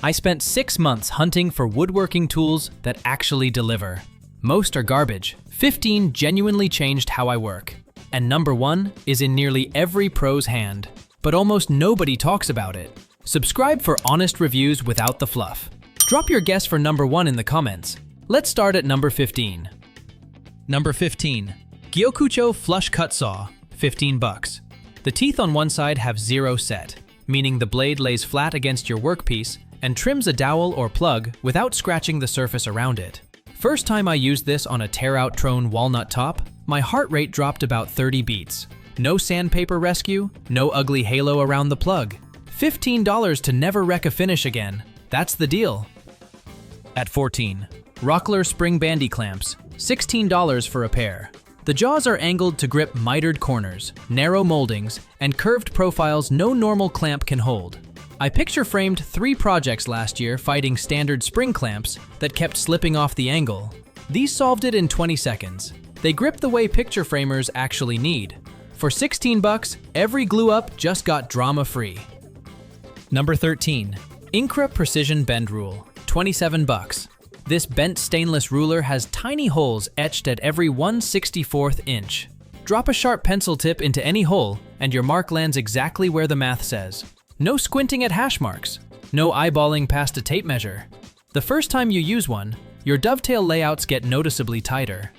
I spent 6 months hunting for woodworking tools that actually deliver. Most are garbage. 15 genuinely changed how I work. And number 1 is in nearly every pro's hand. But almost nobody talks about it. Subscribe for honest reviews without the fluff. Drop your guess for number 1 in the comments. Let's start at number 15. Number 15. Gyokucho Flush Cut Saw, 15 bucks. The teeth on one side have 0 set, meaning the blade lays flat against your workpiece and trims a dowel or plug without scratching the surface around it. First time I used this on a tear-out Trone walnut top, my heart rate dropped about 30 beats. No sandpaper rescue, no ugly halo around the plug. $15 to never wreck a finish again. That's the deal. At 14. Rockler Spring Bandy Clamps, $16 for a pair. The jaws are angled to grip mitered corners, narrow moldings, and curved profiles no normal clamp can hold. I picture-framed 3 projects last year fighting standard spring clamps that kept slipping off the angle. These solved it in 20 seconds. They grip the way picture framers actually need. For 16 bucks, every glue-up just got drama-free. Number 13. INCRA Precision Bend Rule, 27 bucks. This bent stainless ruler has tiny holes etched at every 1/64th inch. Drop a sharp pencil tip into any hole, and your mark lands exactly where the math says. No squinting at hash marks. No eyeballing past a tape measure. The first time you use one, your dovetail layouts get noticeably tighter.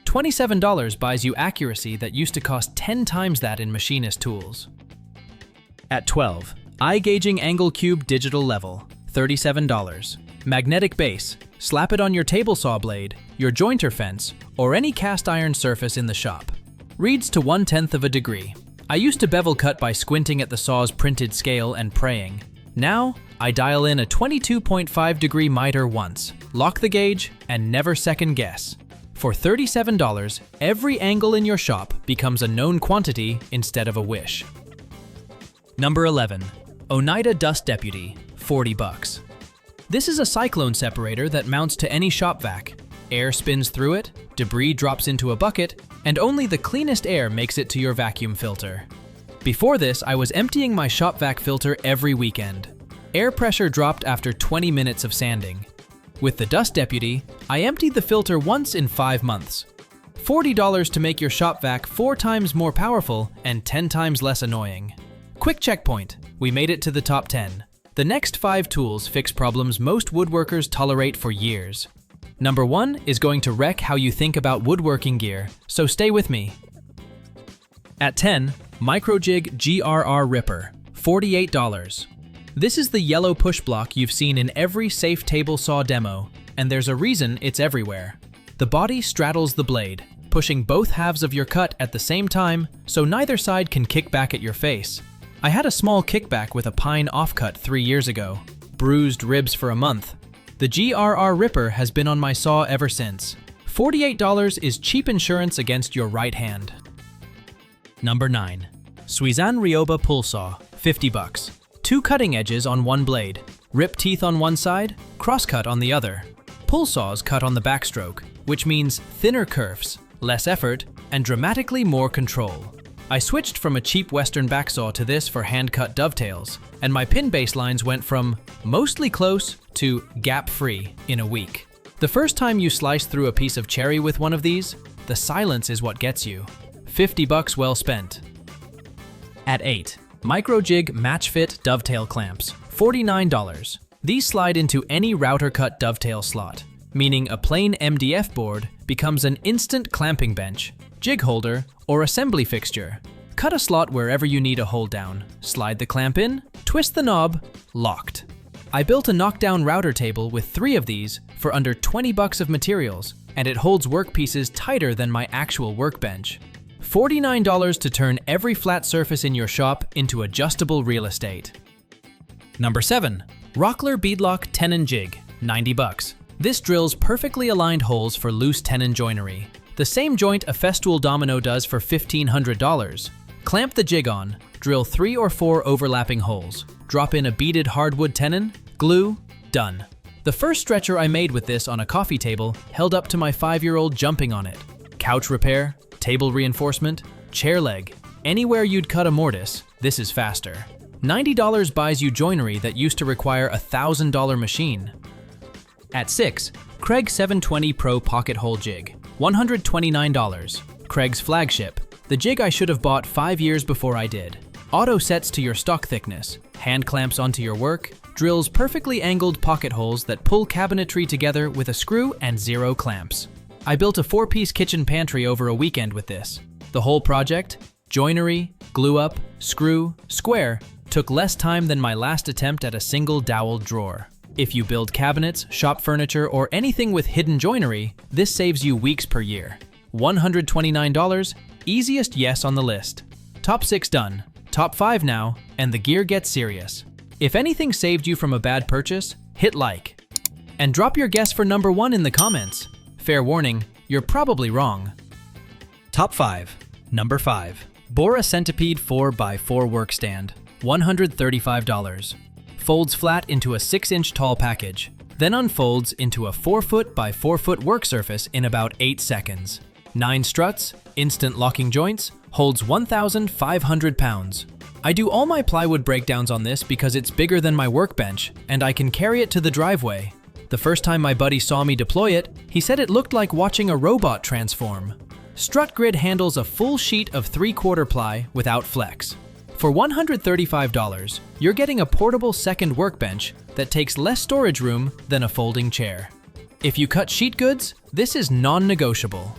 $27 buys you accuracy that used to cost 10 times that in machinist tools. At 12. iGaging AngleCube Digital Level, $37. Magnetic base. Slap it on your table saw blade, your jointer fence, or any cast iron surface in the shop. Reads to 1/10 of a degree. I used to bevel cut by squinting at the saw's printed scale and praying. Now, I dial in a 22.5 degree miter once, lock the gauge, and never second guess. For $37, every angle in your shop becomes a known quantity instead of a wish. Number 11. Oneida Dust Deputy, 40 bucks. This is a Cyclone separator that mounts to any shop vac. Air spins through it, debris drops into a bucket, and only the cleanest air makes it to your vacuum filter. Before this, I was emptying my shop vac filter every weekend. Air pressure dropped after 20 minutes of sanding. With the Dust Deputy, I emptied the filter once in 5 months. $40 to make your shop vac 4 times more powerful and 10 times less annoying. Quick checkpoint, we made it to the top 10. The next 5 tools fix problems most woodworkers tolerate for years. Number 1 is going to wreck how you think about woodworking gear, so stay with me. At 10, Microjig GRR-Ripper, $48. This is the yellow push block you've seen in every safe table saw demo, and there's a reason it's everywhere. The body straddles the blade, pushing both halves of your cut at the same time so neither side can kick back at your face. I had a small kickback with a pine offcut 3 years ago. Bruised ribs for a month. The GRR-Ripper has been on my saw ever since. $48 is cheap insurance against your right hand. Number 9. SUIZAN Ryoba Pull Saw, 50 bucks. 2 cutting edges on one blade. Rip teeth on one side, crosscut on the other. Pull saws cut on the backstroke, which means thinner kerfs, less effort, and dramatically more control. I switched from a cheap Western backsaw to this for hand-cut dovetails, and my pin baselines went from mostly close to gap-free in a week. The first time you slice through a piece of cherry with one of these, the silence is what gets you. 50 bucks well spent. At 8, Microjig MatchFit Dovetail Clamps, $49. These slide into any router-cut dovetail slot, meaning a plain MDF board becomes an instant clamping bench, jig holder, or assembly fixture. Cut a slot wherever you need a hold down, slide the clamp in, twist the knob, locked. I built a knockdown router table with 3 of these for under 20 bucks of materials, and it holds workpieces tighter than my actual workbench. $49 to turn every flat surface in your shop into adjustable real estate. Number 7. Rockler Beadlock Tenon Jig, 90 bucks. This drills perfectly aligned holes for loose tenon joinery. The same joint a Festool domino does for $1,500. Clamp the jig on, drill 3 or 4 overlapping holes, drop in a beaded hardwood tenon, glue, done. The first stretcher I made with this on a coffee table held up to my 5-year-old jumping on it. Couch repair, table reinforcement, chair leg, anywhere you'd cut a mortise, this is faster. $90 buys you joinery that used to require a $1,000 machine. At 6, Kreg 720 Pro Pocket Hole Jig, $129. Kreg's flagship, the jig I should have bought 5 years before I did. Auto sets to your stock thickness, hand clamps onto your work, drills perfectly angled pocket holes that pull cabinetry together with a screw and 0 clamps. I built a 4-piece kitchen pantry over a weekend with this. The whole project, joinery, glue up, screw, square, took less time than my last attempt at a single doweled drawer. If you build cabinets, shop furniture, or anything with hidden joinery, this saves you weeks per year. $129, easiest yes on the list. Top 6 done. Top 5 now, and the gear gets serious. If anything saved you from a bad purchase, hit like. And drop your guess for number 1 in the comments. Fair warning, you're probably wrong. Top 5. Number 5. Bora Centipede 4x4 Workstand, $135. Folds flat into a 6-inch tall package, then unfolds into a 4-foot by 4-foot work surface in about 8 seconds. 9 struts, instant locking joints, holds 1,500 pounds. I do all my plywood breakdowns on this because it's bigger than my workbench, and I can carry it to the driveway. The first time my buddy saw me deploy it, he said it looked like watching a robot transform. Strut grid handles a full sheet of 3/4 ply without flex. For $135, you're getting a portable second workbench that takes less storage room than a folding chair. If you cut sheet goods, this is non-negotiable.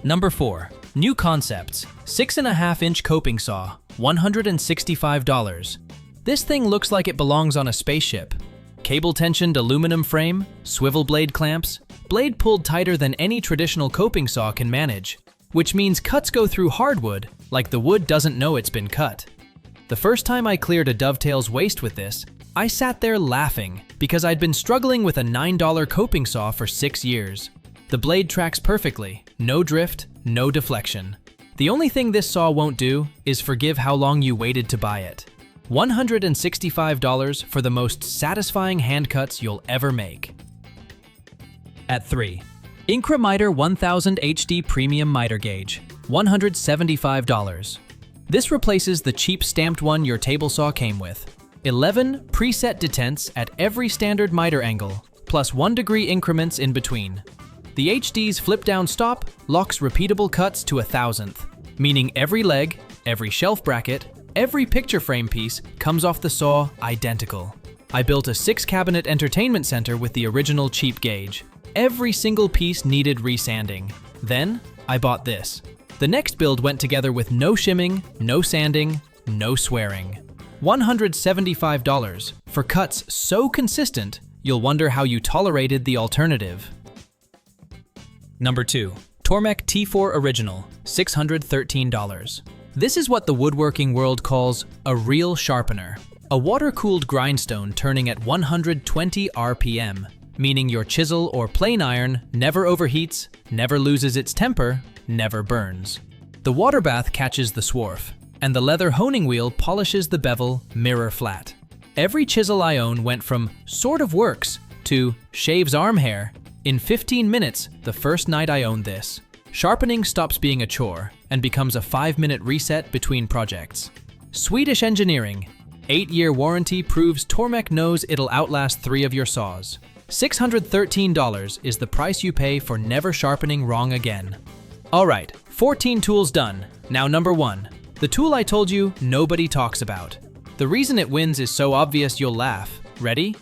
Number 4. New Concepts 6.5-inch coping saw, $165. This thing looks like it belongs on a spaceship. Cable-tensioned aluminum frame, swivel blade clamps, blade pulled tighter than any traditional coping saw can manage, which means cuts go through hardwood like the wood doesn't know it's been cut. The first time I cleared a Dovetail's waste with this, I sat there laughing because I'd been struggling with a $9 coping saw for 6 years. The blade tracks perfectly, no drift, no deflection. The only thing this saw won't do is forgive how long you waited to buy it. $165 for the most satisfying hand cuts you'll ever make. At 3. INCRA Miter 1000 HD Premium Miter Gauge, $175. This replaces the cheap stamped one your table saw came with. 11 preset detents at every standard miter angle, plus 1 degree increments in between. The HD's flip-down stop locks repeatable cuts to 1,000th, meaning every leg, every shelf bracket, every picture frame piece comes off the saw identical. I built a 6-cabinet entertainment center with the original cheap gauge. Every single piece needed resanding. Then, I bought this. The next build went together with no shimming, no sanding, no swearing. $175 for cuts so consistent, you'll wonder how you tolerated the alternative. Number 2. Tormek T4 Original, $613. This is what the woodworking world calls a real sharpener. A water-cooled grindstone turning at 120 RPM, meaning your chisel or plane iron never overheats, never loses its temper, never burns. The water bath catches the swarf, and the leather honing wheel polishes the bevel mirror flat. Every chisel I own went from sort of works to shaves arm hair in 15 minutes the first night I owned this. Sharpening stops being a chore and becomes a 5-minute reset between projects. Swedish engineering, 8-year warranty proves Tormek knows it'll outlast 3 of your saws. $613 is the price you pay for never sharpening wrong again. Alright, 14 tools done. Now number 1, the tool I told you nobody talks about. The reason it wins is so obvious you'll laugh. Ready?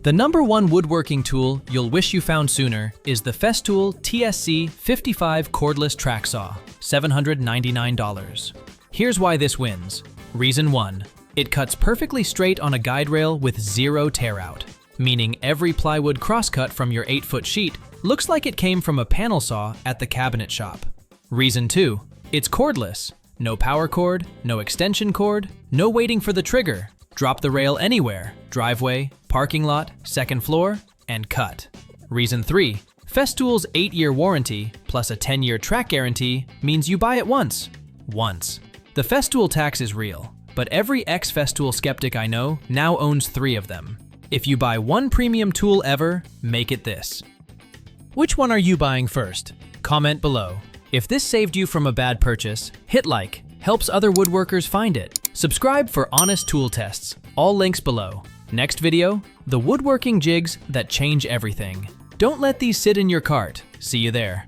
The number 1 woodworking tool you'll wish you found sooner is the Festool TSC 55 Cordless Track Saw, $799. Here's why this wins. Reason 1, it cuts perfectly straight on a guide rail with 0 tear out, meaning every plywood crosscut from your 8-foot sheet looks like it came from a panel saw at the cabinet shop. Reason 2, it's cordless. No power cord, no extension cord, no waiting for the trigger. Drop the rail anywhere, driveway, parking lot, second floor, and cut. Reason 3, Festool's 8-year warranty plus a 10-year track guarantee means you buy it once. The Festool tax is real, but every ex-Festool skeptic I know now owns 3 of them. If you buy one premium tool ever, make it this. Which one are you buying first? Comment below. If this saved you from a bad purchase, hit like, helps other woodworkers find it. Subscribe for honest tool tests. All links below. Next video, the woodworking jigs that change everything. Don't let these sit in your cart. See you there.